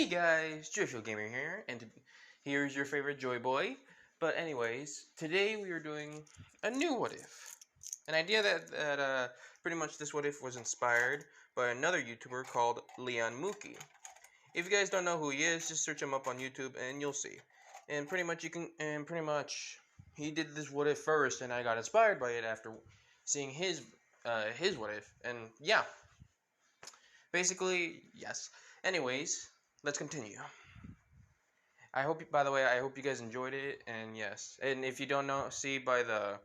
guys, Joshua Gamer here, and here's your favorite Joy Boy. But anyways, today we are doing a new What If. An idea that pretty much this What If was inspired by another YouTuber called Leon Mookie. If you guys don't know who he is, just search him up on YouTube and you'll see. And pretty much he did this What If first, and I got inspired by it after seeing his What If. And yeah, basically yes. Anyways, let's continue. I hope you guys enjoyed it, and yes. And if you don't see by the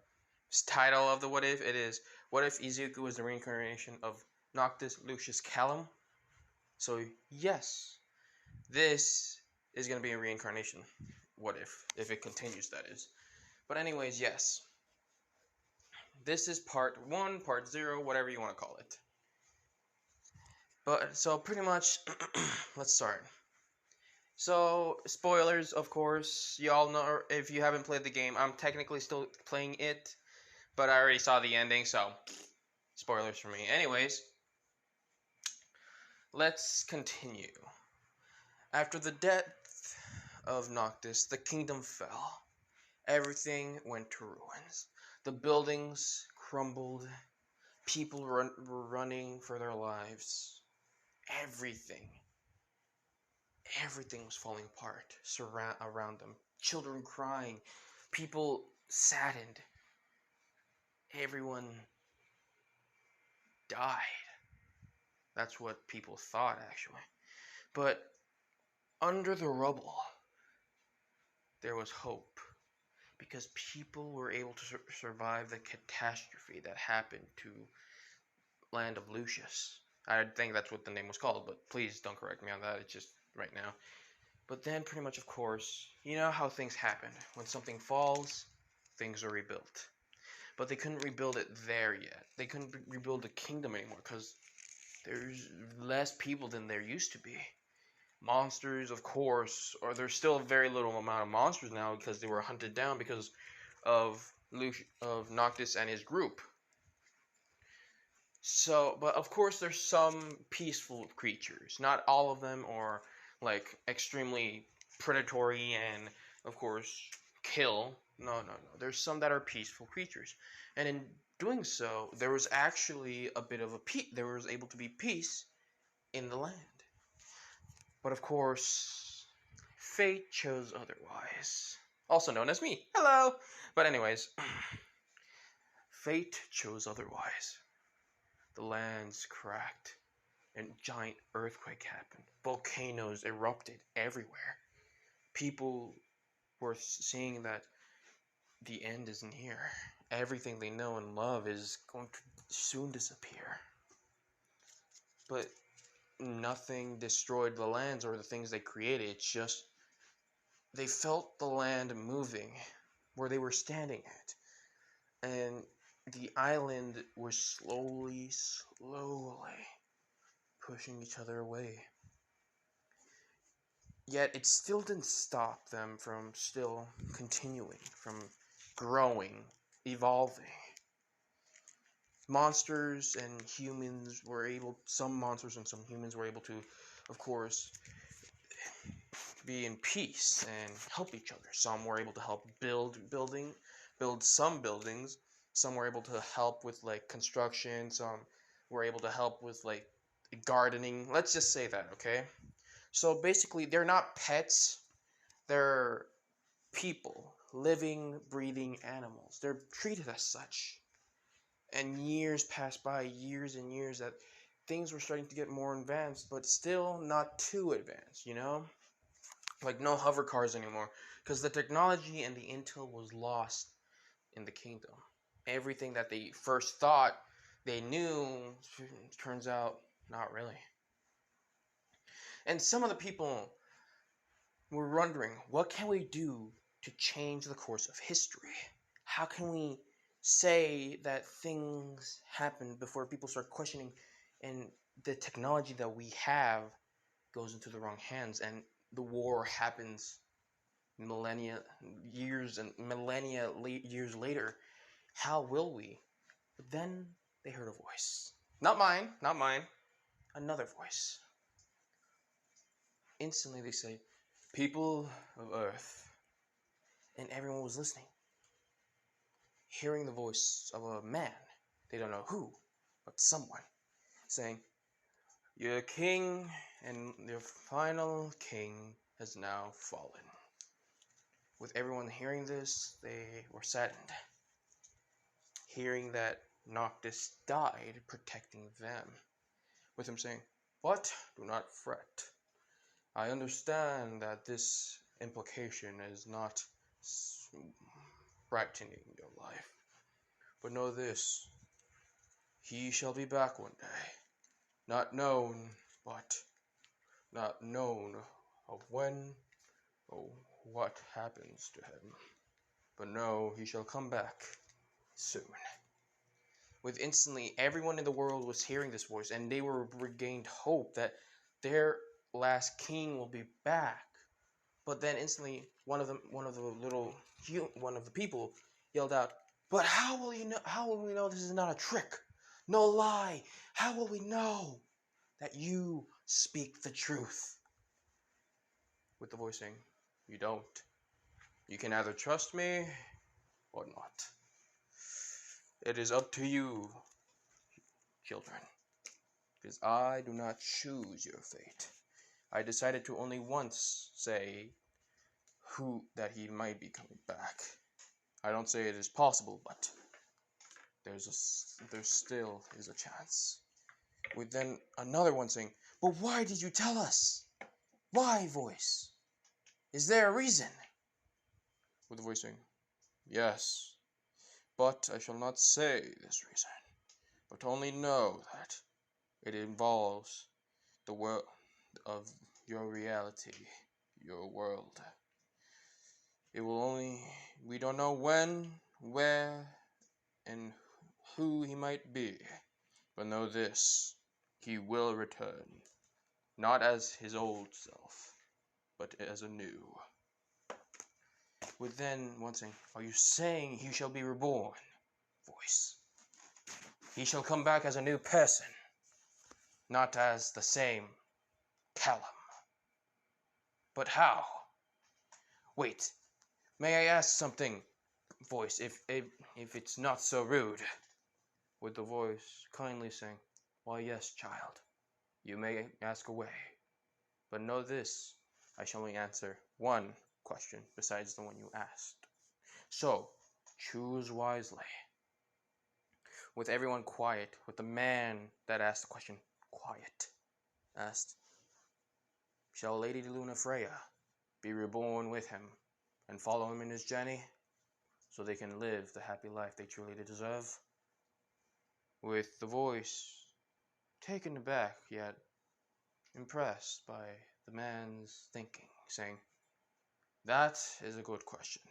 title of the What If, it is, what if Izuku was the reincarnation of Noctis, Lucius, Callum? So, yes, this is going to be a reincarnation. What if it continues, that is. But anyways, yes. This is part 1, part 0, whatever you want to call it. But, so pretty much, let's start. So, spoilers, of course. You all know, if you haven't played the game, I'm technically still playing it, but I already saw the ending, so spoilers for me. Anyways, let's continue. After the death of Noctis, the kingdom fell. Everything went to ruins. The buildings crumbled. People were running for their lives. Everything was falling apart around them. Children crying, people saddened. Everyone died. That's what people thought, actually. But under the rubble, there was hope, because people were able to survive the catastrophe that happened to land of Lucius. I think that's what the name was called, but please don't correct me on that. It's just right now. But then pretty much, of course, you know how things happen. When something falls, things are rebuilt. But they couldn't rebuild it there yet. They couldn't rebuild the kingdom anymore because there's less people than there used to be. Monsters, of course, or there's still a very little amount of monsters now because they were hunted down because of Noctis and his group. So, but of course there's some peaceful creatures. Not all of them are like extremely predatory and, of course, kill. No. There's some that are peaceful creatures. And in doing so, there was actually a bit of there was able to be peace in the land. But of course, fate chose otherwise. Also known as me. Hello! But anyways, fate chose otherwise. The lands cracked, and a giant earthquake happened. Volcanoes erupted everywhere. People were seeing that the end is near. Everything they know and love is going to soon disappear. But nothing destroyed the lands or the things they created. It's just they felt the land moving where they were standing at. And the island was slowly pushing each other away. Yet it still didn't stop them from still continuing, from growing, evolving. Monsters and humans were able, some monsters and some humans were able to, of course, be in peace and help each other. Some were able to help build some buildings. Some were able to help with like construction. Some were able to help with like gardening. Let's just say that, okay? So basically, they're not pets. They're people, living, breathing animals. They're treated as such. And years passed by, years and years, that things were starting to get more advanced, but still not too advanced, you know? Like no hover cars anymore, because the technology and the intel was lost in the kingdom. Everything that they first thought they knew turns out not really. And some of the people were wondering, what can we do to change the course of history? How can we say that things happen before people start questioning and the technology that we have goes into the wrong hands and the war happens years later? How will we? But then they heard a voice. Not mine. Another voice. instantly they say, "People of Earth," and everyone was listening, hearing the voice of a man. They don't know who, but someone saying, "Your king and your final king has now fallen." With everyone hearing this, they were saddened, hearing that Noctis died protecting them, with him saying, "But do not fret. I understand that this implication is not brightening your life, but know this, he shall be back one day, not known, but not known of when or what happens to him, but know he shall come back soon." With instantly, everyone in the world was hearing this voice, and they were regained hope that their last king will be back. But then instantly, one of the people yelled out, "But how will you know? How will we know this is not a trick? No lie. How will we know that you speak the truth?" With the voice saying, "You don't. You can either trust me or not. It is up to you, children, because I do not choose your fate. I decided to only once say that he might be coming back. I don't say it is possible, but there still is a chance." With then another one saying, "But why did you tell us? Why, voice? Is there a reason?" With the voice saying, "Yes, but I shall not say this reason, but only know that it involves the world of your reality, your world. We don't know when, where, and who he might be, but know this, he will return, not as his old self, but as a new." With then one saying, "Are you saying he shall be reborn?" Voice, "He shall come back as a new person, not as the same Callum." "But how?" "Wait, may I ask something, voice, if it's not so rude?" With the voice kindly saying, "Why, yes, child, you may ask away, but know this, I shall only answer one question besides the one you asked. So, choose wisely." With everyone quiet, with the man that asked the question quiet, asked, "Shall Lady Lunafreya be reborn with him and follow him in his journey, so they can live the happy life they truly deserve?" With the voice taken aback yet impressed by the man's thinking, saying, "That is a good question.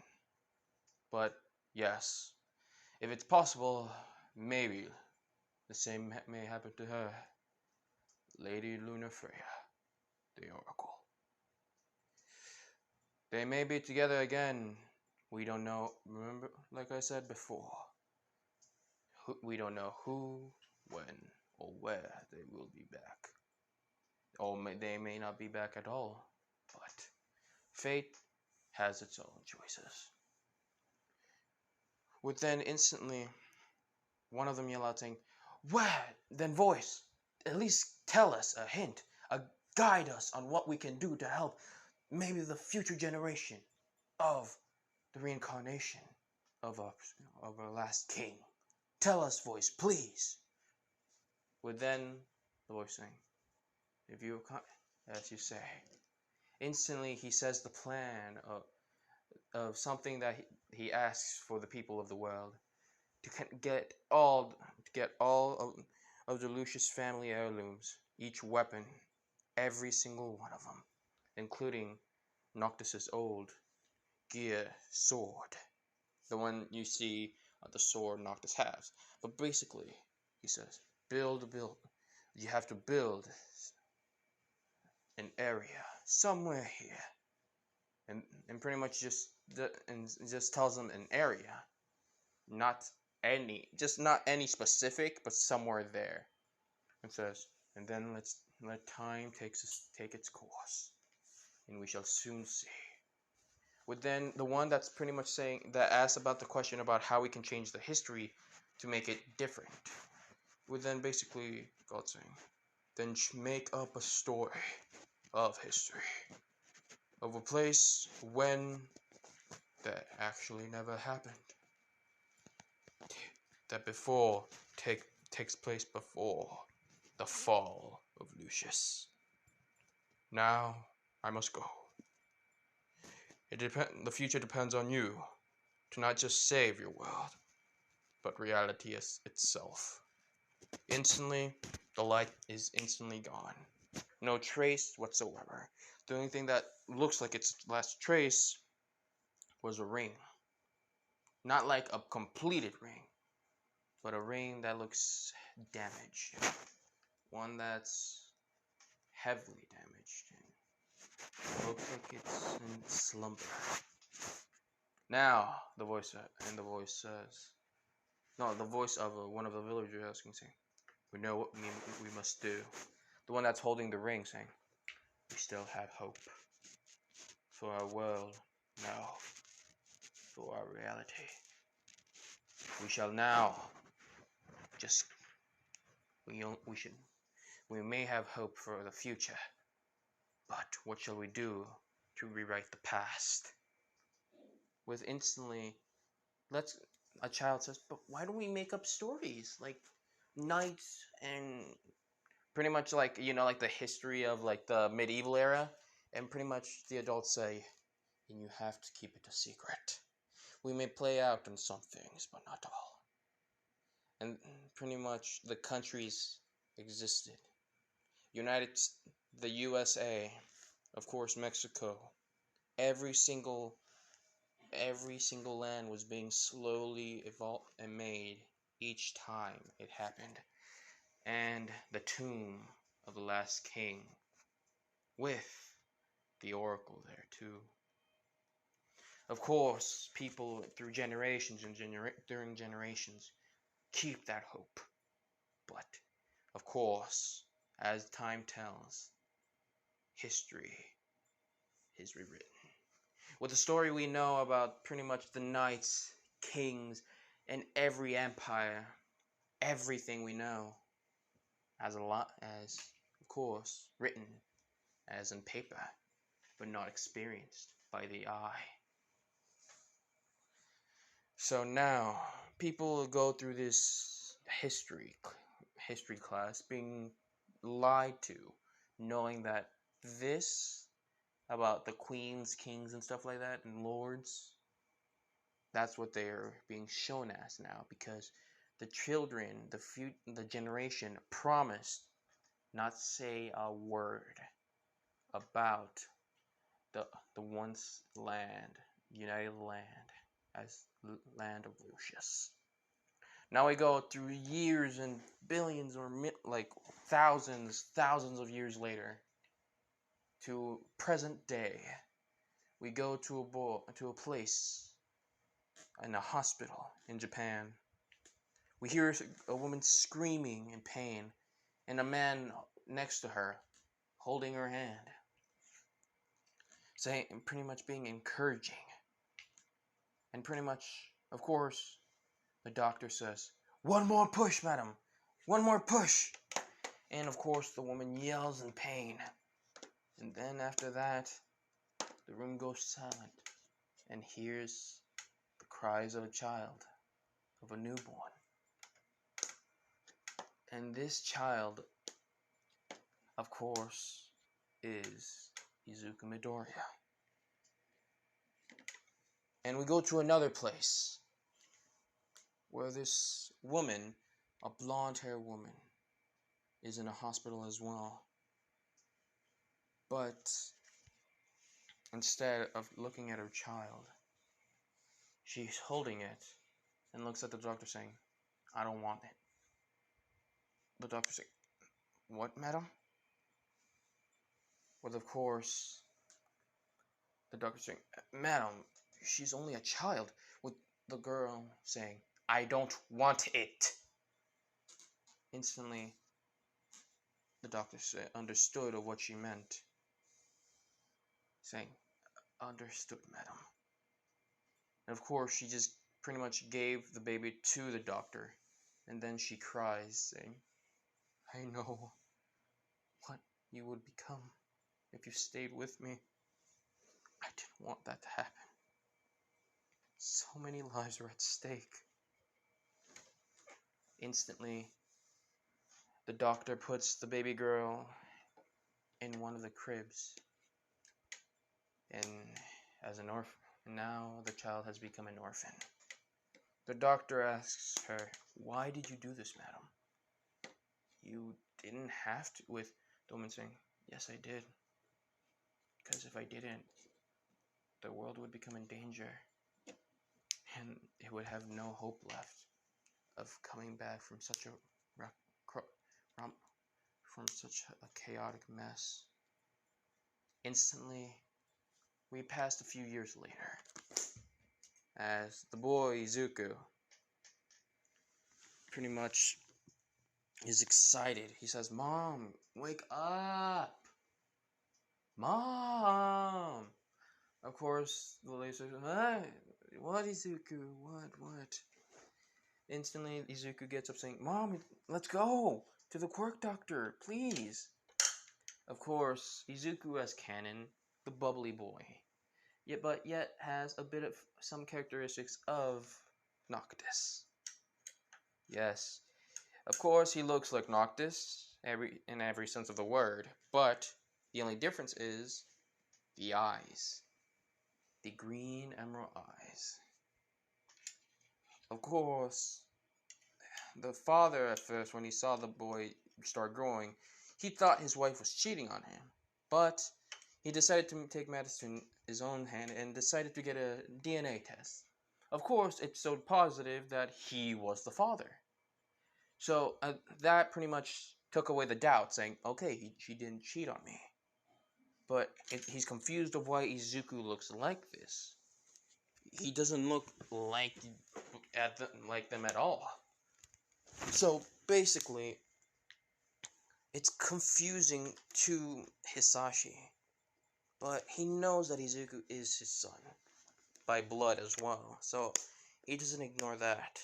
But yes, if it's possible, maybe the same may happen to her, Lady Lunafreya, the Oracle. They may be together again. We don't know. Remember, like I said before, we don't know who, when, or where they will be back. Or they may not be back at all. But fate has its own choices." With then instantly, one of them yell out saying, "Where? Then voice, at least tell us a hint, guide us on what we can do to help maybe the future generation of the reincarnation of our last king. Tell us, voice, please." With then the voice saying, "If you, as you say," instantly he says the plan of something that he asks for the people of the world to get all of the Lucius family heirlooms, each weapon, every single one of them, including Noctis's old gear sword, the one you see the sword Noctis has. But basically, he says, build. You have to build an area somewhere here, and pretty much just tells them an area, not any specific, but somewhere there. And says, and then let time take its course. and we shall soon see. With then the one that's pretty much saying that asks about the question about how we can change the history to make it different. With then basically God saying, then make up a story of history, of a place when that actually never happened, that takes place before the fall of Lucius. Now I must go. The future depends on you to not just save your world, but reality itself. Instantly, the light is instantly gone. No trace whatsoever. The only thing that looks like its last trace was a ring. Not like a completed ring, but a ring that looks damaged. One that's heavily damaged. And looks like it's in slumber. Now, the voice says, no, the voice of one of the villagers asking, saying, we know what we must do. The one that's holding the ring saying, we still have hope for our world, no, for our reality. We shall now just, we may have hope for the future, but what shall we do to rewrite the past? With instantly, a child says, but why don't we make up stories like knights and pretty much like, like the history of like the medieval era, and pretty much the adults say, and you have to keep it a secret. We may play out on some things, but not all. And pretty much the countries existed. The USA, of course Mexico, every single land was being slowly evolved and made each time it happened. And the tomb of the last king, with the oracle there too. Of course, people through generations and during generations keep that hope. But, of course, as time tells, history is rewritten. With the story we know about pretty much the knights, kings, and every empire, everything we know, as of course, written as in paper, but not experienced by the eye. So now, people go through this history class being lied to, knowing that this, about the queens, kings, and stuff like that, and lords, that's what they're being shown as now, because the children, the generation promised not say a word about the once united land as land of Lucius. Now we go through years and billions or like thousands of years later to present day. We go to a place in a hospital in Japan. We hear a woman screaming in pain and a man next to her holding her hand, saying, pretty much being encouraging. And pretty much, of course, the doctor says, one more push, madam. One more push. And of course, the woman yells in pain. And then after that, the room goes silent and hears the cries of a child, of a newborn. And this child, of course, is Izuku Midoriya. And we go to another place where this woman, a blonde-haired woman, is in a hospital as well. But instead of looking at her child, she's holding it and looks at the doctor saying, I don't want it. The doctor saying, what, madam? Well, of course, the doctor saying, madam, she's only a child. With the girl saying, I don't want it. Instantly, the doctor understood of what she meant. saying, "Understood, madam." And of course, she just pretty much gave the baby to the doctor, and then she cries, saying, "I know what you would become if you stayed with me. I didn't want that to happen. So many lives are at stake." Instantly, the doctor puts the baby girl in one of the cribs, and as an orphan, now the child has become an orphan. The doctor asks her, "Why did you do this, madam? You didn't have to," with the woman saying, "Yes, I did. Because if I didn't, the world would become in danger, and it would have no hope left of coming back from such a from such a chaotic mess." Instantly, we passed a few years later, as the boy Izuku pretty much is excited. He says, "Mom, wake up! Mom!" Of course, the lady says, "Hey, what, Izuku? What?" Instantly, Izuku gets up saying, "Mom, let's go to the quirk doctor, please." Of course, Izuku as canon, the bubbly boy, yet has a bit of some characteristics of Noctis. Yes, of course, he looks like Noctis in every sense of the word, but the only difference is the eyes, the green emerald eyes. Of course, the father at first, when he saw the boy start growing, he thought his wife was cheating on him, but he decided to take matters in his own hand and decided to get a DNA test. Of course, it showed positive that he was the father. So that pretty much took away the doubt, saying, "Okay, she didn't cheat on me." But he's confused of why Izuku looks like this. He doesn't look like them at all. So basically, it's confusing to Hisashi, but he knows that Izuku is his son by blood as well, so he doesn't ignore that.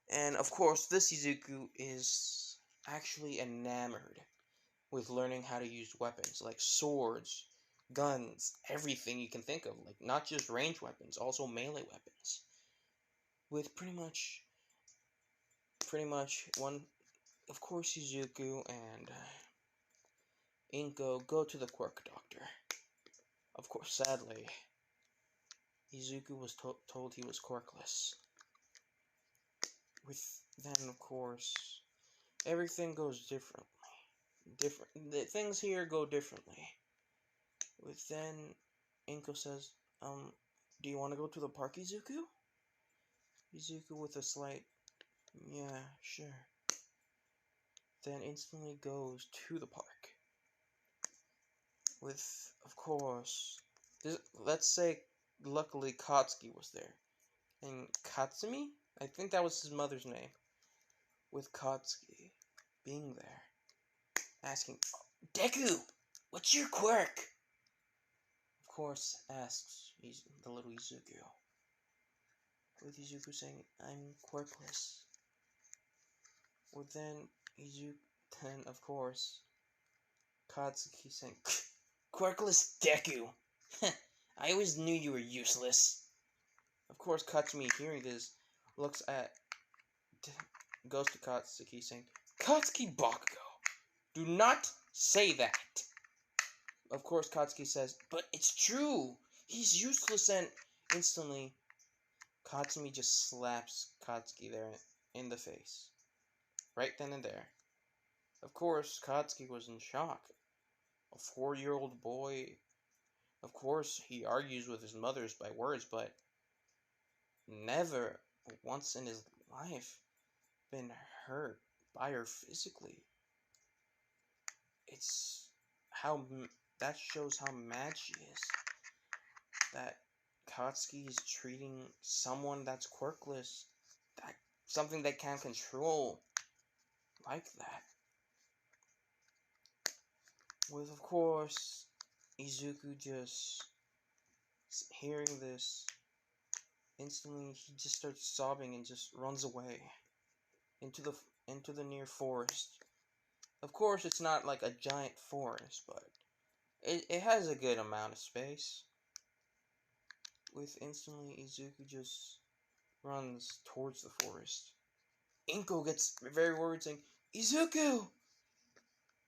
And of course, this Izuku is actually enamored with learning how to use weapons like swords, guns, everything you can think of, like not just ranged weapons, also melee weapons. With pretty much one, of course, Izuku and Inko go to the quirk doctor. Of course, sadly, Izuku was told he was quirkless. Then, of course, everything goes differently. The things here go differently. Then, Inko says, "Do you want to go to the park, Izuku?" Izuku with a slight, "Yeah, sure." Then instantly goes to the park. Of course, let's say, luckily Katsuki was there. And Katsumi? I think that was his mother's name. With Katsuki being there, asking, "Deku, what's your quirk?" Of course, asks the little Izuku. With Izuku saying, "I'm quirkless." Then of course, Katsuki saying, "Quirkless Deku! I always knew you were useless." Of course, Katsumi, hearing this, goes to Katsuki saying, "Katsuki Bakugo, do not say that." Of course, Katsuki says, "But it's true. He's useless," and instantly, Katsumi just slaps Katsuki there in the face. Right then and there. Of course, Katsuki was in shock. A 4-year-old boy. Of course, he argues with his mother by words, but never once in his life been hurt by her physically. That shows how mad she is. That Katsuki is treating someone that's quirkless, something they can't control, like that. With, of course, Izuku just hearing this, instantly he just starts sobbing and just runs away into the near forest. Of course, it's not like a giant forest, but it has a good amount of space. With instantly, Izuku just runs towards the forest. Inko gets very worried, saying, "Izuku!"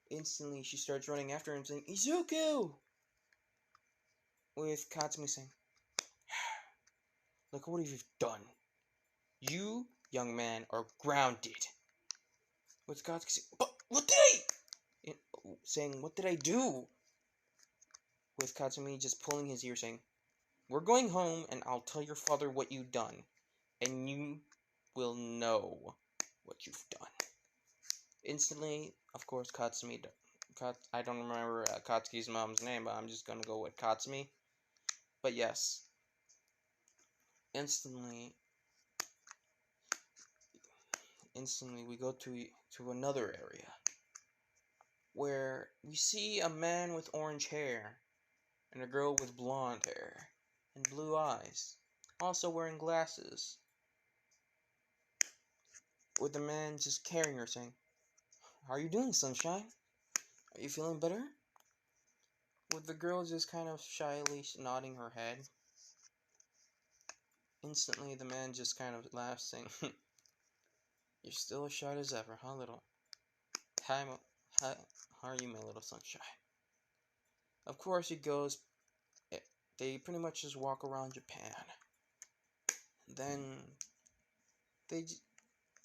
Instantly, she starts running after him, saying, "Izuku!" With Katsumi saying, "Look what you've done. You, young man, are grounded." With Katsumi saying, "But what did I?" Saying, "What did I do?" With Katsumi just pulling his ear, saying, "We're going home, and I'll tell your father what you've done, and you will know what you've done." Instantly, of course, Katsumi. I don't remember Katsuki's mom's name, but I'm just gonna go with Katsumi. But yes, instantly, we go to another area where we see a man with orange hair and a girl with blonde hair and blue eyes, also wearing glasses. With the man just carrying her, saying, "How are you doing, sunshine? Are you feeling better?" With the girl just kind of shyly nodding her head. Instantly, the man just kind of laughs, saying, "You're still as shy as ever, huh, little? Hi, hi, how are you, my little sunshine?" Of course, he goes. They pretty much just walk around Japan. Then they,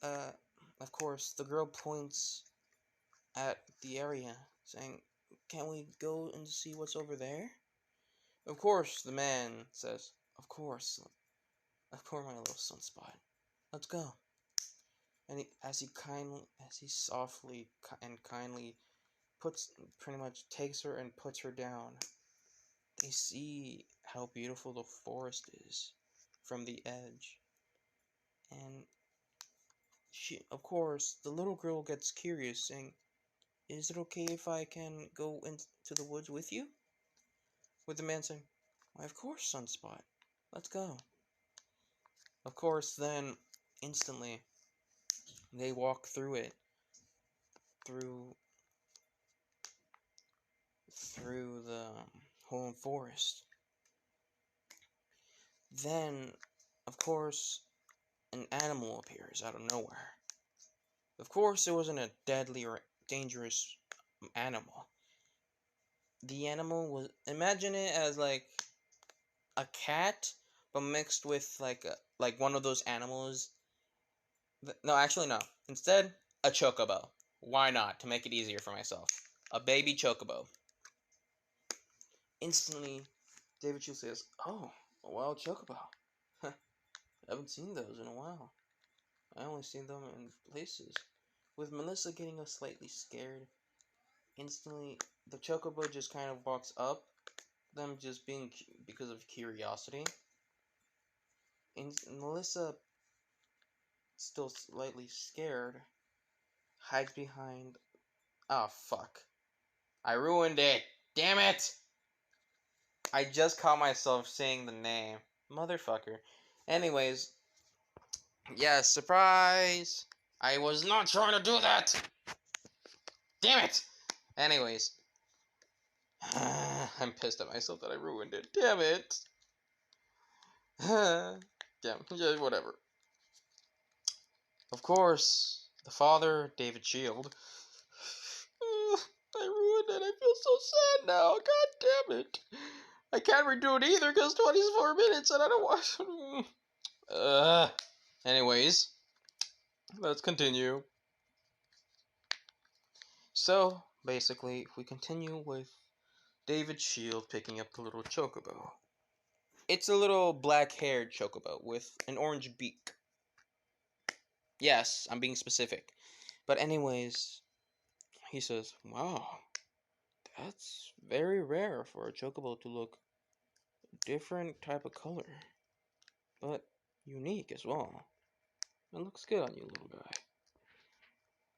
uh, of course, the girl points at the area, saying, "Can we go and see what's over there?" Of course, the man says, "Of course, my little sunspot. Let's go." And as he softly and kindly pretty much takes her and puts her down, they see how beautiful the forest is from the edge. And of course, the little girl gets curious, saying, "Is it okay if I can go into the woods with you?" With the man saying, "Why, of course, Sunspot. Let's go." Of course, then, instantly, they walk through it, through the whole forest. Then, of course, an animal appears out of nowhere. Of course, it wasn't a deadly or dangerous animal. The animal was, imagine it as like a cat, but mixed with like one of those animals. No, actually no. Instead, a chocobo. Why not? To make it easier for myself, a baby chocobo. Instantly, David Chu says, "Oh, a wild chocobo. I haven't seen those in a while. I only seen them in places." With Melissa getting us slightly scared, instantly the chocobo just kind of walks up, them just being because of curiosity. And Melissa, still slightly scared, hides behind. Oh fuck! I ruined it. Damn it! I just caught myself saying the name, motherfucker. Anyways, yeah, surprise! I was not trying to do that. Damn it! Anyways, I'm pissed at myself that I ruined it. Damn it! Yeah, whatever. Of course, the father, David Shield. I ruined it. I feel so sad now. God damn it. I can't redo it either because 24 minutes and I don't want. Anyways, let's continue. So, basically, we continue with David Shield picking up the little chocobo. It's a little black-haired chocobo with an orange beak. Yes, I'm being specific. But anyways, he says, "Wow, that's very rare for a chocobo to look different type of color, but unique as well. It looks good on you, little guy."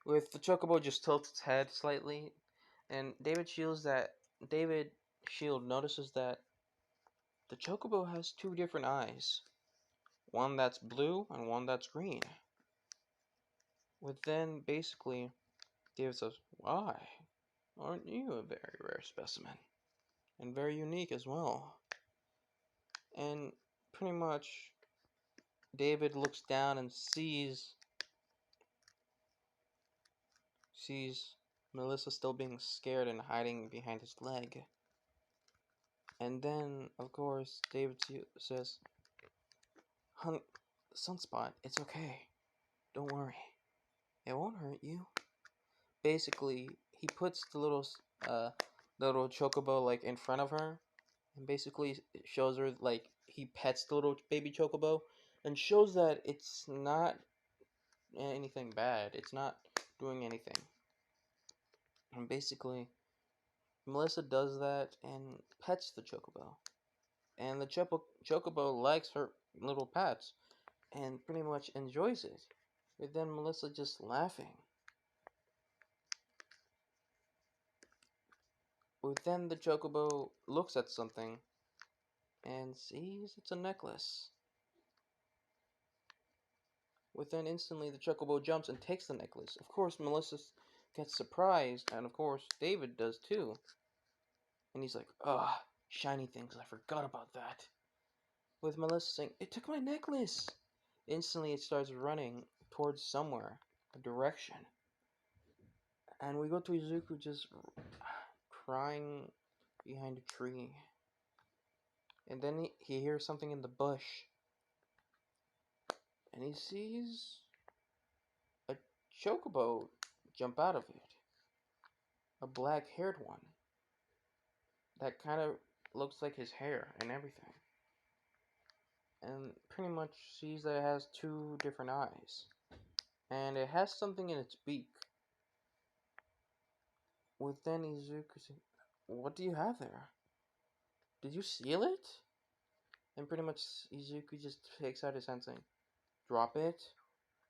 With the chocobo just tilts its head slightly, and David Shield notices that the chocobo has two different eyes. One that's blue and one that's green. Which then basically gives us, why? Aren't you a very rare specimen? And very unique as well. And pretty much David looks down and sees Melissa still being scared and hiding behind his leg. And then, of course, David says, honey, Sunspot, it's okay. Don't worry. It won't hurt you. Basically, he puts the little chocobo, like, in front of her. And basically shows her, like, he pets the little baby chocobo. And shows that it's not anything bad. It's not doing anything. And basically, Melissa does that and pets the chocobo. And the chocobo likes her little pets and pretty much enjoys it. But then Melissa just laughing. But then the chocobo looks at something and sees it's a necklace. Within instantly, the chocobo jumps and takes the necklace. Of course, Melissa gets surprised, and of course, David does too. And he's like, "Ah, shiny things, I forgot about that." With Melissa saying, "It took my necklace!" Instantly, it starts running towards somewhere, a direction. And we go to Izuku just crying behind a tree. And then he hears something in the bush. And he sees a chocobo jump out of it. A black-haired one. That kind of looks like his hair and everything. And pretty much sees that it has two different eyes. And it has something in its beak. With then Izuku saying, "What do you have there? Did you seal it?" And pretty much Izuku just takes out his hand saying, "Drop it.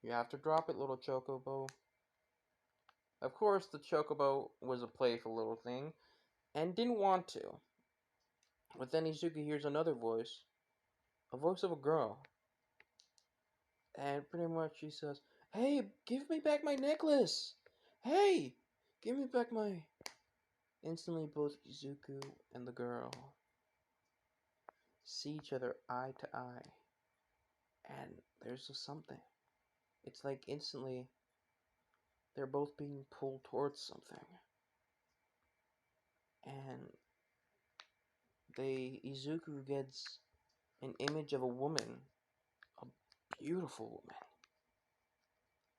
You have to drop it, little chocobo." Of course, the chocobo was a playful little thing and didn't want to. But then Izuku hears another voice, a voice of a girl. And pretty much she says, "Hey, give me back my necklace! Hey, give me back my..." Instantly, both Izuku and the girl see each other eye to eye. And there's just something. It's like instantly they're both being pulled towards something. And Izuku gets an image of a woman, a beautiful woman,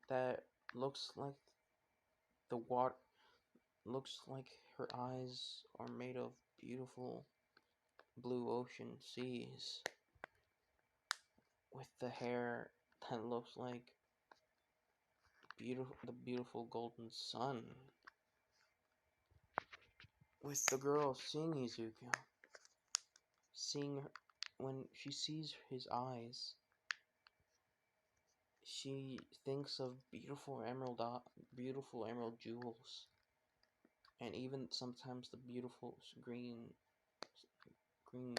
that looks like the water, looks like her eyes are made of beautiful blue ocean seas, with the hair that looks like the beautiful golden sun. With the girl seeing Izuku, seeing her, when she sees his eyes, she thinks of beautiful emerald jewels, and even sometimes the beautiful green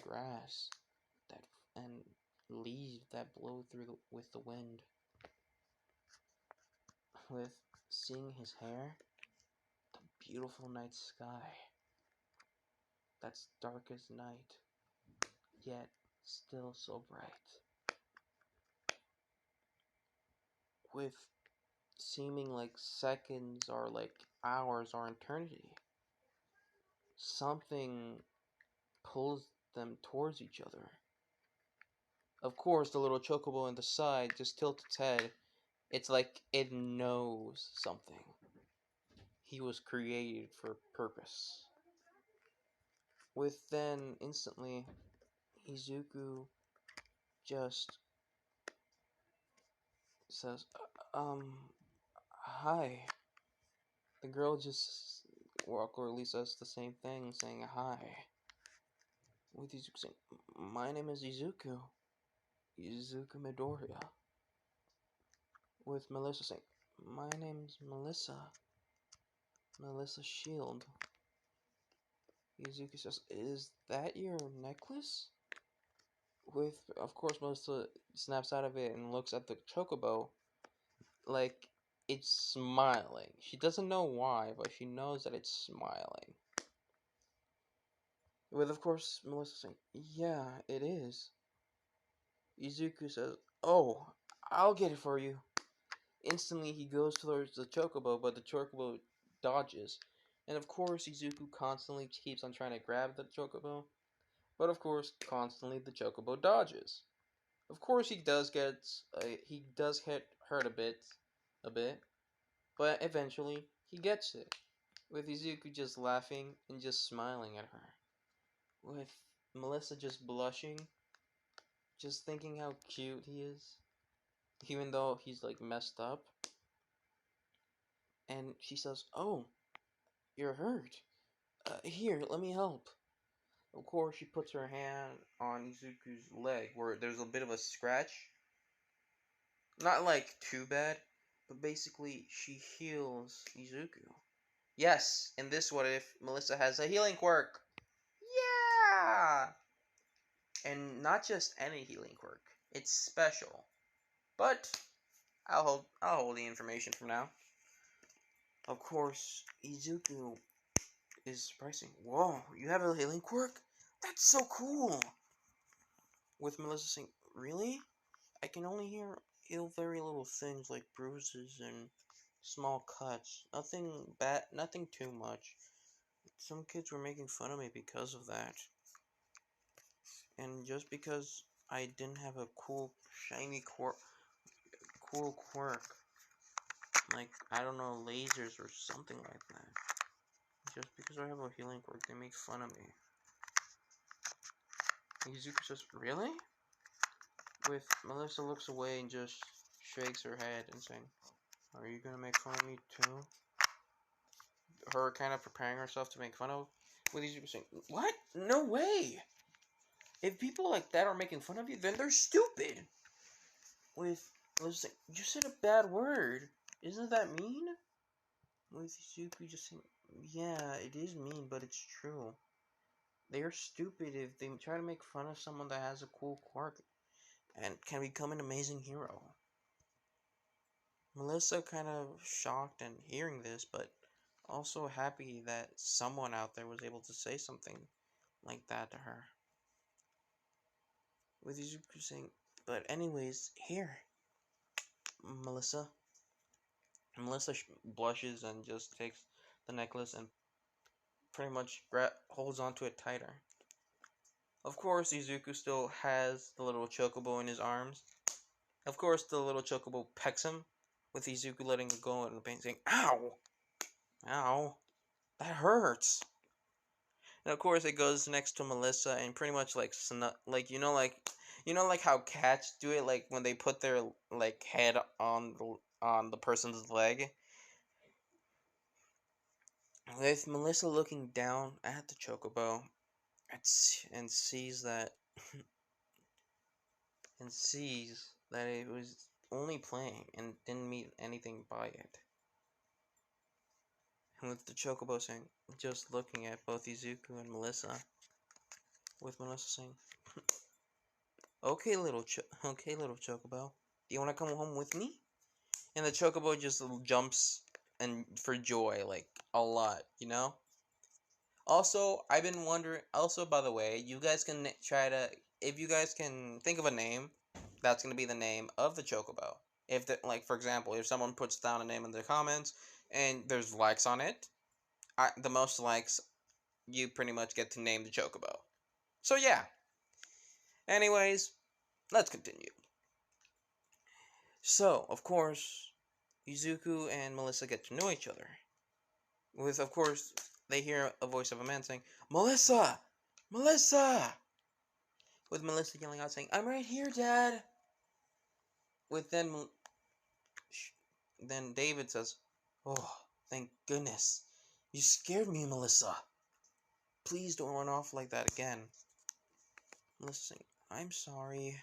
grass that and leaves that blow through with the wind. With seeing his hair, the beautiful night sky that's dark as night, yet still so bright. With seeming like seconds or like hours or eternity, something pulls them towards each other. Of course, the little chocobo on the side just tilts its head. It's like it knows something. He was created for a purpose. With then, instantly, Izuku just says, hi. The girl just awkwardly says the same thing, saying hi. With Izuku saying, "My name is Izuku. Izuku Midoriya." With Melissa saying, "My name's Melissa. Melissa Shield." Izuku says, "Is that your necklace?" With, of course, Melissa snaps out of it and looks at the chocobo like it's smiling. She doesn't know why, but she knows that it's smiling. With, of course, Melissa saying, "Yeah, it is." Izuku says, "Oh, I'll get it for you." Instantly, he goes towards the chocobo, but the chocobo dodges. And of course, Izuku constantly keeps on trying to grab the chocobo, but of course, constantly the chocobo dodges. Of course, he does get hurt a bit, but eventually he gets it. With Izuku just laughing and just smiling at her. With Melissa just blushing, just thinking how cute he is, even though he's like messed up. And she says, "Oh, you're hurt. Here, let me help." Of course, she puts her hand on Izuku's leg where there's a bit of a scratch. Not like too bad, but basically she heals Izuku. Yes, in this what if Melissa has a healing quirk. Yeah! And not just any healing quirk. It's special. But I'll hold the information for now. Of course, Izuku is surprising. Whoa, you have a healing quirk? That's so cool! With Melissa saying, "Really? I can only heal very little things like bruises and small cuts. Nothing bad, nothing too much. Some kids were making fun of me because of that. And just because I didn't have a cool, shiny cool quirk. Like, I don't know, lasers or something like that. Just because I have a healing quirk, they make fun of me." Izuku says, "Really?" With Melissa looks away and just shakes her head and saying, "Are you gonna make fun of me too?" Her kind of preparing herself to make fun of. With Izuku saying, "What? No way! If people like that are making fun of you, then they're stupid." With Melissa saying, "You said a bad word. Isn't that mean?" With Izuku just saying, "Yeah, it is mean, but it's true. They are stupid if they try to make fun of someone that has a cool quirk and can become an amazing hero." Melissa kind of shocked and hearing this, but also happy that someone out there was able to say something like that to her. With Izuku saying, "But anyways, here, Melissa." Melissa blushes and just takes the necklace and pretty much holds onto it tighter. Of course, Izuku still has the little chocobo in his arms. Of course, the little chocobo pecks him, with Izuku letting it go and the pain saying, "Ow! Ow! That hurts!" And of course, it goes next to Melissa and pretty much like like how cats do it, like when they put their like head on the person's leg. With Melissa looking down at the chocobo, and sees that it was only playing and didn't mean anything by it. And with the chocobo saying, just looking at both Izuku and Melissa, with Melissa saying, okay, little chocobo, do you want to come home with me?" And the chocobo just jumps and for joy, like a lot, you know. Also, I've been wondering. Also, by the way, you guys can try to, if you guys can think of a name, that's gonna be the name of the chocobo. If the, like, for example, if someone puts down a name in the comments and there's likes on it, the most likes, you pretty much get to name the chocobo. So yeah. Anyways, let's continue. So, of course, Izuku and Melissa get to know each other. With, of course, they hear a voice of a man saying, "Melissa! Melissa!" With Melissa yelling out saying, "I'm right here, Dad!" With then David says, "Oh, thank goodness. You scared me, Melissa. Please don't run off like that again." Melissa saying, "I'm sorry."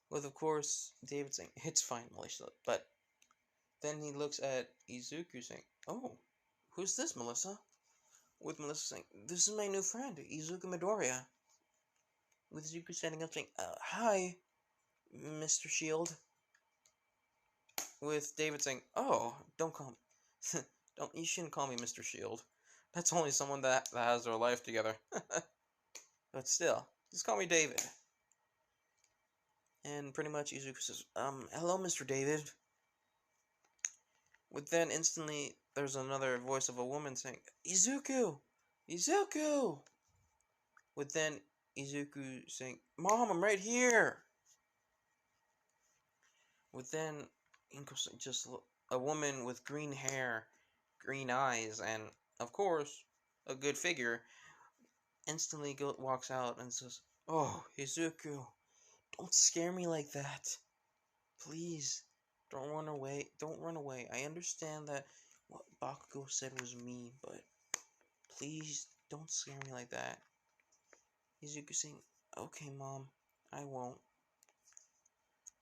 With, of course, David saying, "It's fine, Melissa." But then he looks at Izuku saying, "Oh, who's this, Melissa?" With Melissa saying, "This is my new friend, Izuku Midoriya." With Izuku standing up saying, "Hi, Mr. Shield." With David saying, "Oh, don't call me, don't you shouldn't call me Mr. Shield. That's only someone that has their life together." But still, just call me David. And pretty much Izuku says, "Hello, Mr. David." With then instantly there's another voice of a woman saying, "Izuku! Izuku!" With then Izuku saying, "Mom, I'm right here." With then Inko saying, just a woman with green hair, green eyes, and of course a good figure, instantly walks out and says, "Oh, Izuku, don't scare me like that. Please, don't run away. Don't run away. I understand that what Bakugo said was mean, but please don't scare me like that." Izuku saying, "Okay, Mom, I won't."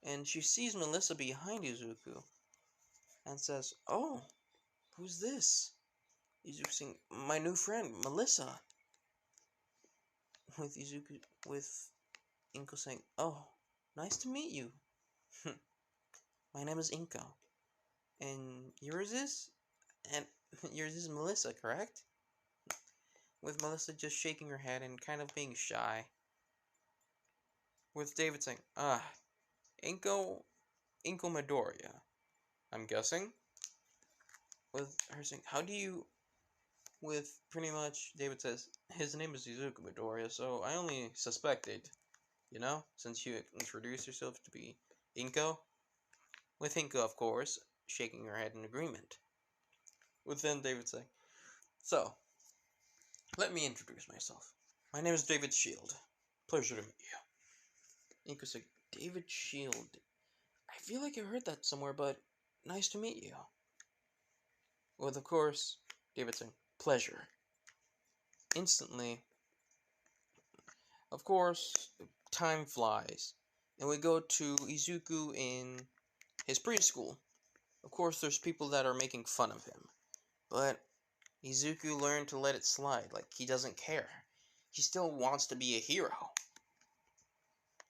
And she sees Melissa behind Izuku and says, "Oh, who's this?" Izuku saying, "My new friend, Melissa." With Inko saying, "Oh, nice to meet you. My name is Inko. And yours is? And yours is Melissa, correct?" With Melissa just shaking her head and kind of being shy. With David saying, Inko Midoriya, I'm guessing." With her saying, "How do you..." With pretty much David says, "His name is Izuku Midoriya, so I only suspected, since you introduced yourself to be Inko." With Inko, of course, shaking her head in agreement. With then David saying, "So, let me introduce myself. My name is David Shield. Pleasure to meet you." Inko saying, "David Shield. I feel like I heard that somewhere, but nice to meet you." With, of course, David saying, "Pleasure." Instantly, of course, time flies, and we go to Izuku in his preschool. Of course, there's people that are making fun of him, but Izuku learned to let it slide, like he doesn't care. He still wants to be a hero.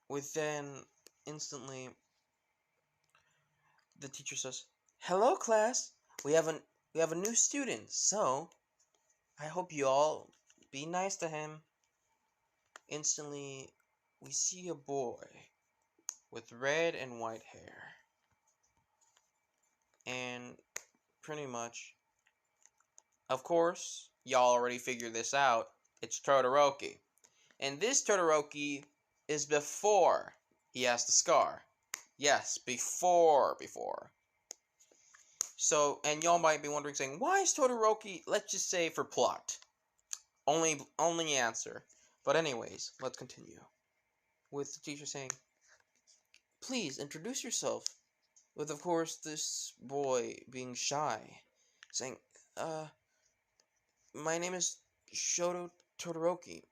With then, instantly, the teacher says, "Hello, class. We have a new student, so I hope you all be nice to him." Instantly, we see a boy with red and white hair. And pretty much, of course, y'all already figured this out. It's Todoroki. And this Todoroki is before he has the scar. Yes, before. So, and y'all might be wondering, saying, why is Todoroki, let's just say for plot. Only answer. But anyways, let's continue. With the teacher saying, "Please introduce yourself." With, of course, this boy being shy, saying, "My name is Shoto Todoroki.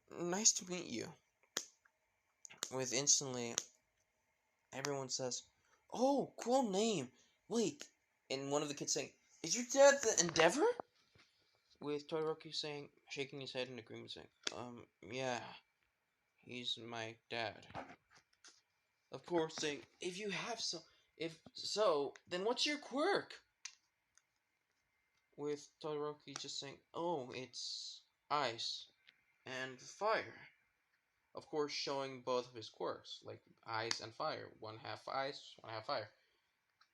Nice to meet you." With instantly, everyone says, "Oh, cool name. Wait." And one of the kids saying, "Is your dad the Endeavor?" With Todoroki saying, shaking his head in agreement, saying, Yeah, he's my dad." Of course, saying, if so, then what's your quirk?" With Todoroki just saying, "Oh, it's ice and fire." Of course, showing both of his quirks, like ice and fire. One half ice, one half fire.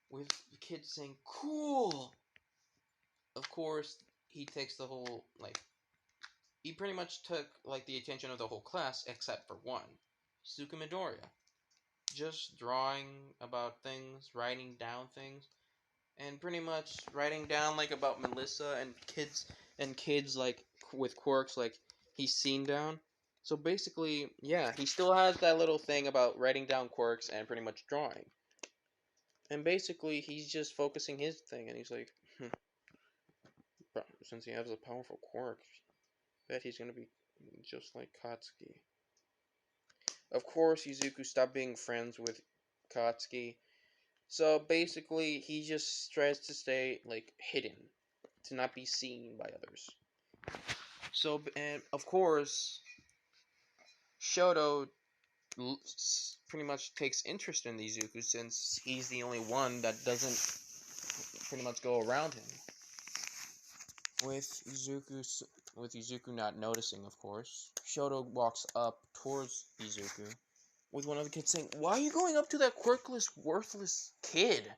With the kid saying, "Cool!" Of course, he takes the whole, he pretty much took, the attention of the whole class, except for one. Izuku Midoriya. Just drawing about things, writing down things, and pretty much writing down, about Melissa and kids, with quirks, he's seen down. So basically, yeah, he still has that little thing about writing down quirks and pretty much drawing. And basically, he's just focusing his thing, and he's like, since he has a powerful quirk, bet he's gonna be just like Katsuki. Of course, Izuku stopped being friends with Katsuki. So basically, he just tries to stay, hidden, to not be seen by others. So, and of course, Shoto pretty much takes interest in Izuku since he's the only one that doesn't pretty much go around him. With Izuku not noticing, of course, Shoto walks up towards Izuku with one of the kids saying, "Why are you going up to that quirkless, worthless kid?"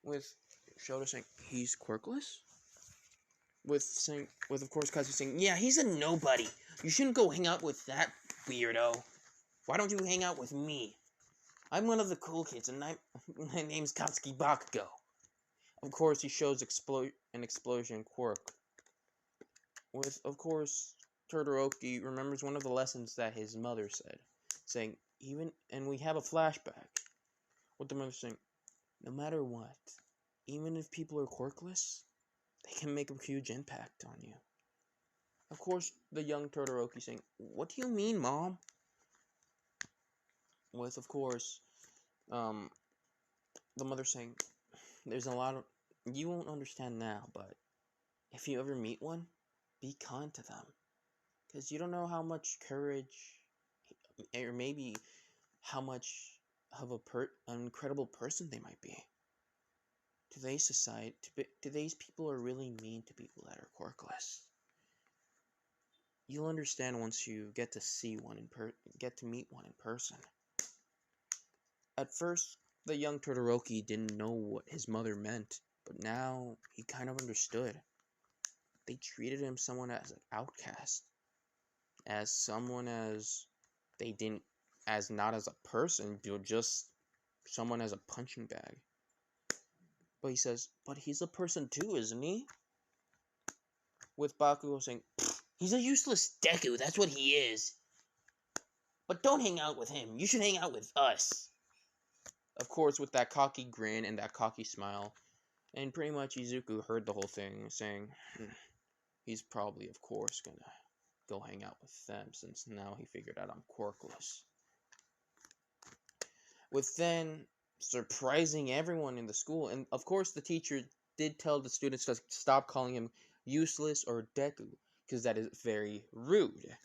With Shoto saying, "He's quirkless?" With of course Kazu saying, "Yeah, he's a nobody. You shouldn't go hang out with that weirdo. Why don't you hang out with me? I'm one of the cool kids, and my name's Katsuki Bakugo." Of course, he shows an explosion quirk. With, of course, Todoroki remembers one of the lessons that his mother said, saying, and we have a flashback with the mother saying, no matter what, even if people are quirkless, they can make a huge impact on you. Of course, the young Todoroki saying, "What do you mean, Mom?" With, of course, the mother saying, there's a lot of, you won't understand now, but if you ever meet one, be kind to them. Because you don't know how much courage, or maybe how much of an incredible person they might be. Today's society, today's people are really mean to people that are quirkless. You'll understand once you get to see one get to meet one in person. At first, the young Todoroki didn't know what his mother meant, but now he kind of understood. They treated him someone as an outcast, as someone as they didn't, as not as a person, just someone as a punching bag. But he says, but he's a person too, isn't he? With Bakugo saying, he's a useless Deku, that's what he is. But don't hang out with him, you should hang out with us. Of course, with that cocky grin and that cocky smile. And pretty much Izuku heard the whole thing, saying, he's probably, of course, gonna go hang out with them, since now he figured out I'm quirkless. With then surprising everyone in the school, and of course the teacher did tell the students to stop calling him useless or Deku, because that is very rude.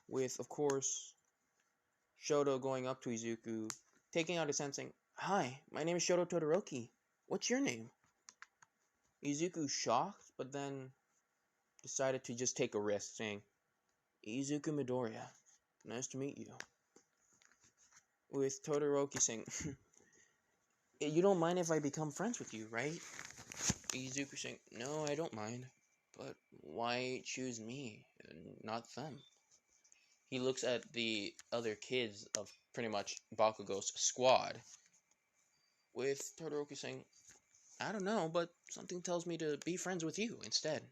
With, of course, Shoto going up to Izuku, taking out his hand saying, "Hi, my name is Shoto Todoroki. What's your name?" Izuku shocked, but then decided to just take a risk, saying, "Izuku Midoriya, nice to meet you." With Todoroki saying, "You don't mind if I become friends with you, right?" Izuku saying, "No, I don't mind, but why choose me and not them?" He looks at the other kids of pretty much Bakugo's squad, with Todoroki saying, "I don't know, but something tells me to be friends with you instead,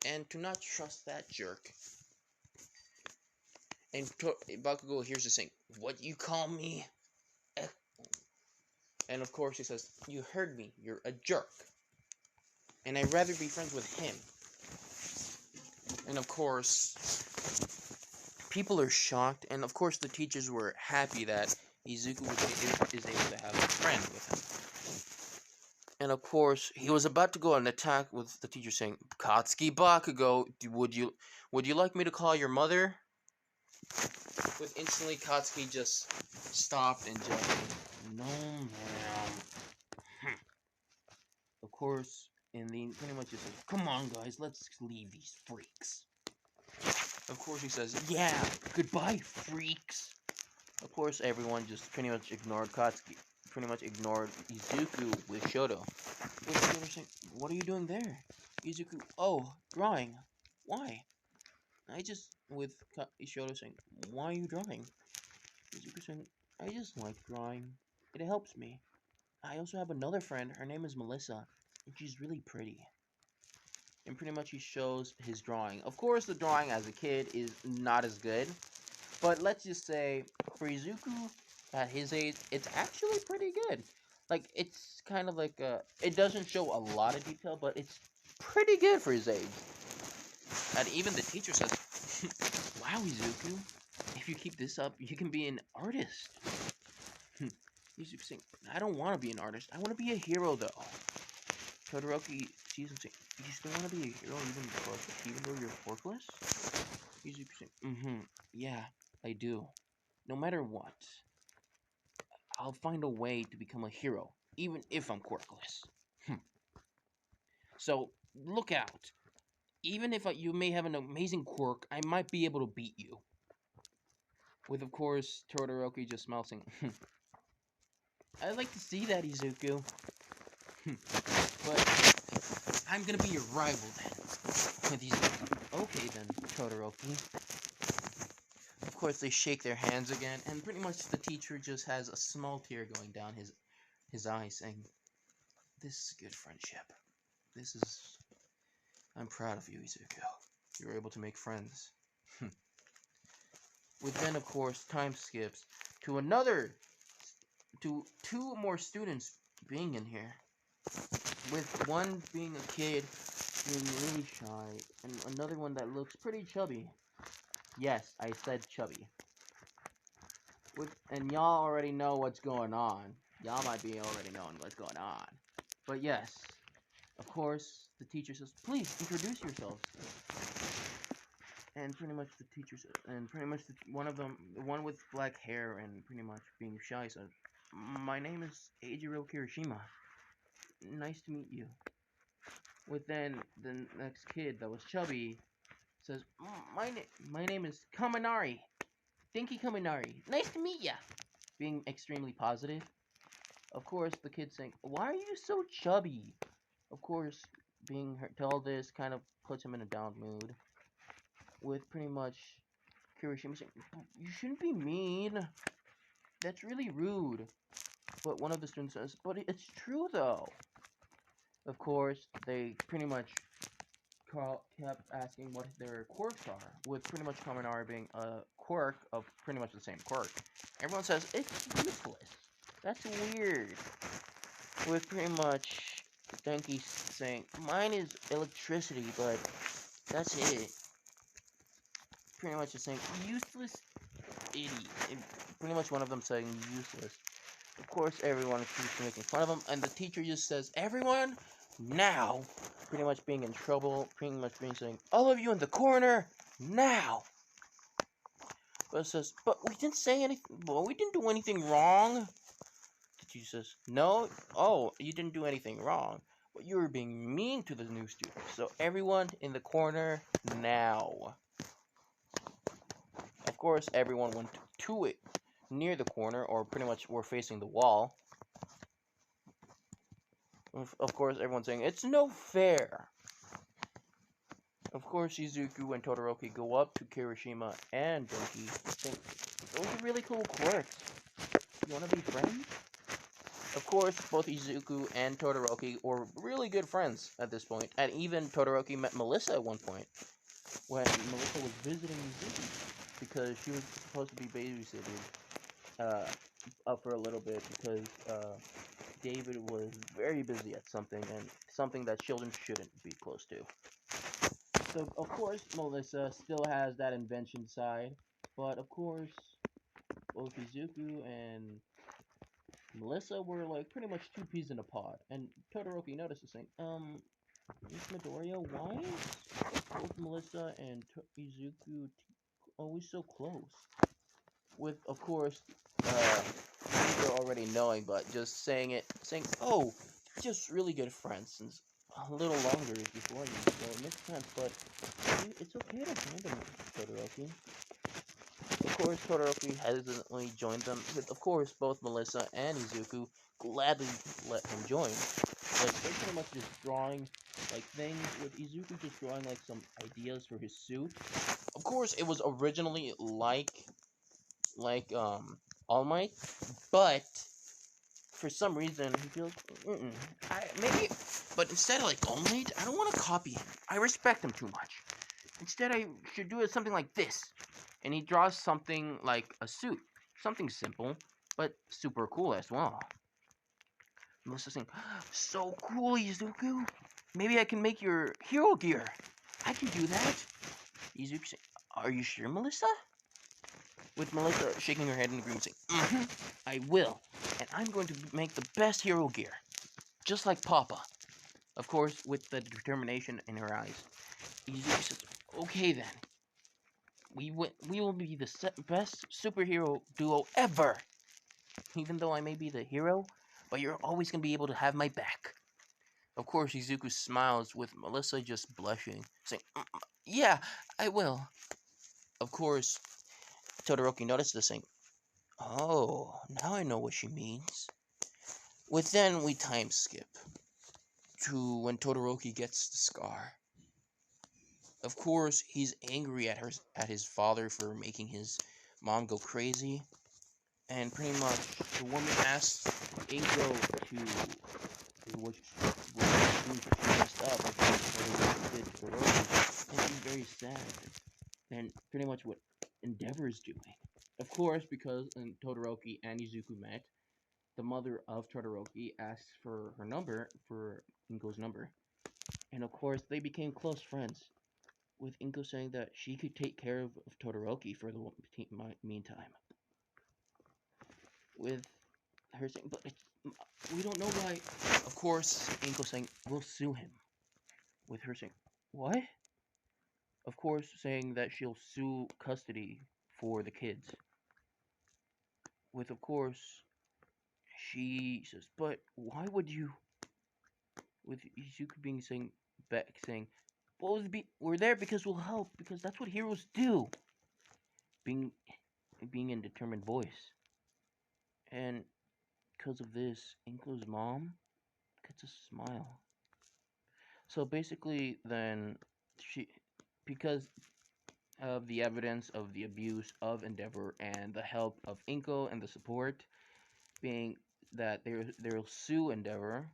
and to not trust that jerk." And Bakugo hears this saying, "What you call me?" And of course he says, "You heard me, you're a jerk. And I'd rather be friends with him." And of course, people are shocked, and of course the teachers were happy that Izuku is able to have a friend with him. And of course, he was about to go on an attack with the teacher saying, "Katsuki Bakugo, would you like me to call your mother?" With instantly Katsuki just stopped and just, "No, ma'am." Of course, and then pretty much just says, "Come on, guys, let's leave these freaks." Of course, he says, "Yeah, goodbye, freaks." Of course, everyone just pretty much ignored Katsuki, pretty much ignored Izuku with Shoto. With Shoto saying, "What are you doing there?" Izuku, "Oh, drawing. Why?" With Shoto saying, "Why are you drawing?" Izuku saying, "I just like drawing. It helps me. I also have another friend, her name is Melissa, and she's really pretty." And pretty much he shows his drawing. Of course, the drawing as a kid is not as good, but let's just say, for Izuku, at his age, it's actually pretty good. Like, it's kind of like, it doesn't show a lot of detail, but it's pretty good for his age. And even the teacher says, "Wow, Izuku, if you keep this up, you can be an artist." Izuku saying, "I don't want to be an artist. I want to be a hero, though." Todoroki sees him saying, "You still want to be a hero even though you're worthless?" Izuku saying, yeah, I do. No matter what, I'll find a way to become a hero, even if I'm quirkless. So, look out. Even if you may have an amazing quirk, I might be able to beat you. With, of course, Todoroki just smiling, saying, I'd like to see that, Izuku. But I'm gonna be your rival then. With Izuku. Okay then, Todoroki. Of course, they shake their hands again, and pretty much the teacher just has a small tear going down his eye, saying, "This is good friendship. This is... I'm proud of you, Izuku. You were able to make friends." With then, of course, time skips to to two more students being in here. With one being a kid, being really shy, and another one that looks pretty chubby. Yes, I said chubby. And y'all already know what's going on. Y'all might be already knowing what's going on. But yes, of course, the teacher says, "Please introduce yourselves." And pretty much the teacher says, and pretty much one of them, the one with black hair and pretty much being shy, says, "My name is Eijiro Kirishima. Nice to meet you." With then the next kid that was chubby says, My name is Kaminari. Dinky Kaminari. Nice to meet ya." Being extremely positive. Of course, the kid saying, "Why are you so chubby?" Of course, being told this kind of puts him in a down mood. With pretty much Kirishima saying, "You shouldn't be mean. That's really rude." But one of the students says, "But it's true though." Of course, they pretty much kept asking what their quirks are, with pretty much Kaminari being a quirk of pretty much the same quirk. Everyone says, "It's useless. That's weird." With pretty much Denki saying, "Mine is electricity, but that's it." Pretty much just saying, "Useless idiot." And pretty much one of them saying, "Useless." Of course, everyone keeps making fun of him, and the teacher just says, "Everyone, now!" Pretty much being in trouble, pretty much being saying, "All of you in the corner, now!" But it says, "But we didn't say anything, well, we didn't do anything wrong." The teacher says, "No, oh, you didn't do anything wrong, but you were being mean to the new students. So everyone in the corner, now." Of course, everyone went to it, near the corner, or pretty much were facing the wall. Of course, everyone's saying, "It's no fair." Of course, Izuku and Todoroki go up to Kirishima and Denki, saying, "Those are really cool quirks. You want to be friends?" Of course, both Izuku and Todoroki were really good friends at this point, and even Todoroki met Melissa at one point, when Melissa was visiting Izuku, because she was supposed to be babysitting up for a little bit, because David was very busy at something, and something that children shouldn't be close to. So, of course, Melissa still has that invention side, but of course, both Izuku and Melissa were like pretty much two peas in a pod, and Todoroki notices saying, Miss Midoriya, why is both Melissa and Izuku always so close?" With, of course, they're already knowing, but just saying, "Oh, they're just really good friends since a little longer before you, so it makes sense, but it's okay to join them, Todoroki." Of course, Todoroki hesitantly joined them, with, of course, both Melissa and Izuku gladly let him join. Like, they're pretty much just drawing, like, things, with Izuku just drawing, like, some ideas for his suit. Of course, it was originally like All Might, but for some reason, he feels, but instead of like All Might, I don't want to copy him. I respect him too much. Instead, I should do something like this. And he draws something like a suit. Something simple, but super cool as well. Melissa's saying, "So cool, Izuku. Maybe I can make your hero gear. I can do that." Izuku saying, "Are you sure, Melissa?" With Melissa shaking her head in agreement, saying, "I will. And I'm going to make the best hero gear. Just like Papa." Of course, with the determination in her eyes, Izuku says, "Okay then, we will be the best superhero duo ever. Even though I may be the hero, but you're always gonna be able to have my back." Of course, Izuku smiles with Melissa just blushing, saying, "Yeah, I will." Of course, Todoroki notices this, saying, "Oh, now I know what she means." With then we time skip to when Todoroki gets the scar. Of course, he's angry at his father for making his mom go crazy, and pretty much the woman asks Inko to what she messed up, what did to Todoroki, and she's very sad, and pretty much what Endeavor is doing. Of course, because Todoroki and Izuku met, the mother of Todoroki asks for her number, for Inko's number, and of course they became close friends, with Inko saying that she could take care of Todoroki for the meantime. With her saying, "But we don't know why." Of course, Inko saying, "We'll sue him." With her saying, "What?" Of course, saying that she'll sue custody for the kids. With, of course, she says, "But why would you?" With Izuku being saying, "Well, we're there because we'll help, because that's what heroes do." Being in determined voice, and because of this, Inko's mom gets a smile. So basically, then she, because of the evidence of the abuse of Endeavor and the help of Inko and the support, being that they'll sue Endeavor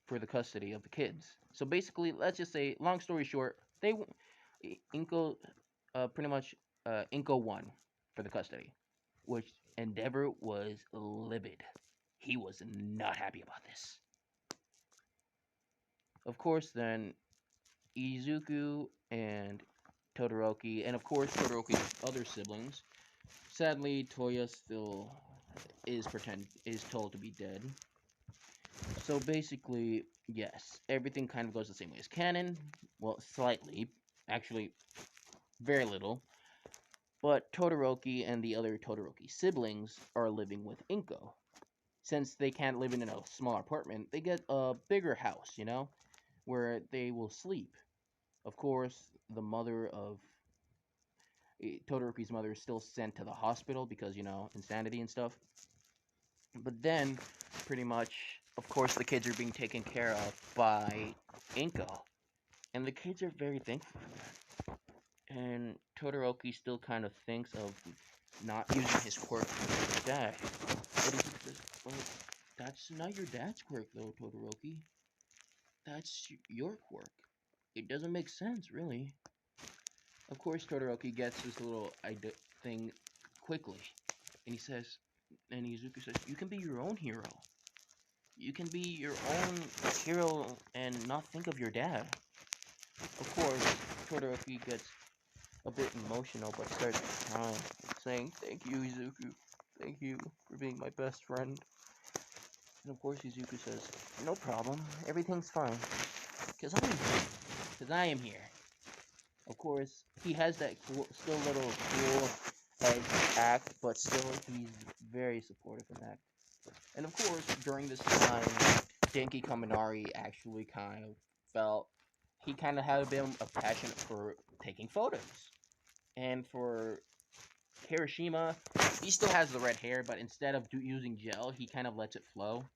for the custody of the kids. So basically, let's just say, long story short, Inko pretty much Inko won for the custody, which Endeavor was livid. He was not happy about this. Of course, then Izuku and Todoroki, and of course Todoroki's other siblings. Sadly, Toya still is told to be dead. So basically, yes, everything kind of goes the same way as canon. Well, slightly, actually, very little. But Todoroki and the other Todoroki siblings are living with Inko. Since they can't live in a small apartment, they get a bigger house, where they will sleep. Of course, the mother of Todoroki's mother is still sent to the hospital because, insanity and stuff. But then, pretty much, of course, the kids are being taken care of by Inko. And the kids are very thankful for that. And Todoroki still kind of thinks of not using his quirk with his dad. But he says, "Well, that's not your dad's quirk, though, Todoroki. That's your quirk. It doesn't make sense, really." Of course, Todoroki gets this little thing quickly. And Izuku says, "You can be your own hero. You can be your own hero and not think of your dad." Of course, Todoroki gets a bit emotional but starts crying, saying, "Thank you, Izuku. Thank you for being my best friend." And of course, Izuku says, "No problem. Everything's fine. Because I am here. Because I am here." Of course, he has that still little cool act, but still he's very supportive in that. And of course, during this time, Denki Kaminari actually kind of felt he kind of had a bit of a passion for taking photos. And for Kirishima, he still has the red hair, but instead of using gel, he kind of lets it flow.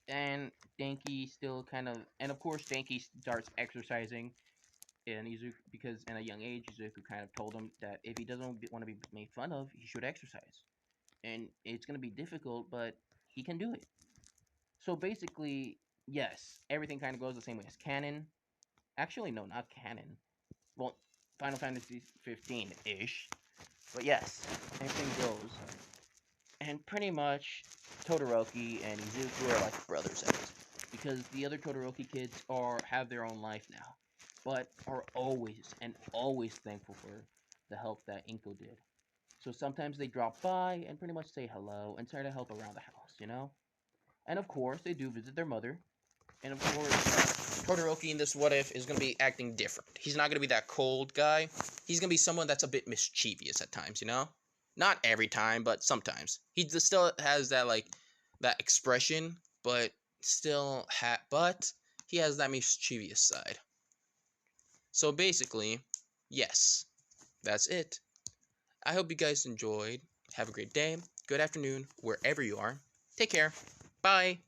And Denki still kind of, and of course, Denki starts exercising. And Izuku, because in a young age, Izuku kind of told him that if he doesn't want to be made fun of, he should exercise. And it's going to be difficult, but he can do it. So basically, yes, everything kind of goes the same way as canon. Actually, no, not canon. Well, Final Fantasy 15-ish. But yes, everything goes. And pretty much, Todoroki and Izuku are like brothers at this, because the other Todoroki kids have their own life now, but are always thankful for the help that Inko did. So sometimes they drop by and pretty much say hello and try to help around the house, And of course, they do visit their mother. And of course, Todoroki in this what if is going to be acting different. He's not going to be that cold guy. He's going to be someone that's a bit mischievous at times, you know? Not every time, but sometimes. He still has that, like, that expression, but still but he has that mischievous side. So basically, yes, that's it. I hope you guys enjoyed. Have a great day, good afternoon, wherever you are. Take care. Bye.